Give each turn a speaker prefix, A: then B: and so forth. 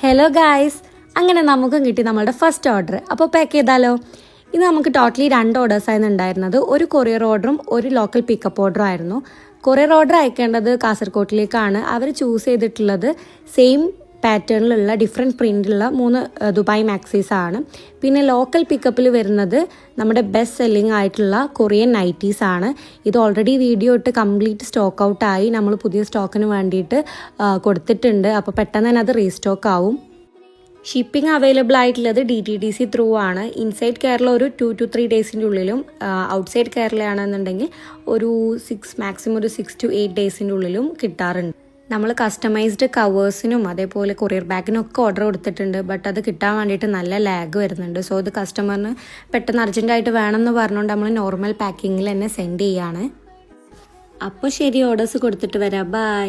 A: Hello guys, അങ്ങനെ നമുക്കും കിട്ടി നമ്മളുടെ ഫസ്റ്റ് ഓർഡർ. അപ്പോൾ പാക്ക് ചെയ്താലോ? ഇത് നമുക്ക് ടോട്ടലി 2 ഓർഡേഴ്സായിരുന്നു ഉണ്ടായിരുന്നത്. ഒരു കൊറിയർ ഓർഡറും ഒരു ലോക്കൽ പിക്കപ്പ് ഓർഡറും ആയിരുന്നു. കൊറിയർ ഓർഡർ അയക്കേണ്ടത് കാസർഗോട്ടിലേക്കാണ്. അവർ ചൂസ് ചെയ്തിട്ടുള്ളത് സെയിം പാറ്റേണിലുള്ള ഡിഫറെൻറ്റ് പ്രിൻ്റുള്ള 3 ദുബായ് മാക്സീസ് ആണ്. പിന്നെ ലോക്കൽ പിക്കപ്പിൽ വരുന്നത് നമ്മുടെ ബെസ്റ്റ് സെല്ലിംഗ് ആയിട്ടുള്ള കൊറിയൻ നൈറ്റീസ് ആണ്. ഇത് ഓൾറെഡി വീഡിയോ ഇട്ട് കംപ്ലീറ്റ് സ്റ്റോക്ക് ഔട്ടായി. നമ്മൾ പുതിയ സ്റ്റോക്കിന് വേണ്ടിയിട്ട് കൊടുത്തിട്ടുണ്ട്. അപ്പോൾ പെട്ടെന്ന് തന്നെ അത് റീസ്റ്റോക്ക് ആവും. ഷിപ്പിംഗ് അവൈലബിൾ ആയിട്ടുള്ളത് DTDC ത്രൂ ആണ്. ഇൻസൈഡ് കേരള ഒരു 2 to 3 ഡേയ്സിൻ്റെ ഉള്ളിലും ഔട്ട്സൈഡ് കേരളയാണെന്നുണ്ടെങ്കിൽ ഒരു മാക്സിമം ഒരു 6 to 8 ഡേയ്സിൻ്റെ ഉള്ളിലും കിട്ടാറുണ്ട്. നമ്മൾ കസ്റ്റമൈസ്ഡ് കവേഴ്സിനും അതേപോലെ കൊറിയർ ബാഗിനും ഒക്കെ ഓർഡർ കൊടുത്തിട്ടുണ്ട്. ബട്ട് അത് കിട്ടാൻ വേണ്ടിയിട്ട് നല്ല ലാഗ് വരുന്നുണ്ട്. സോ ഇത് കസ്റ്റമറിന് പെട്ടെന്ന് അർജൻറ്റായിട്ട് വേണമെന്ന് പറഞ്ഞുകൊണ്ട് നമ്മൾ നോർമൽ പാക്കിങ്ങിൽ തന്നെ സെൻഡ് ചെയ്യാണ്. അപ്പോൾ ശരി, ഓർഡേഴ്സ് കൊടുത്തിട്ട് വരാം. ബൈ.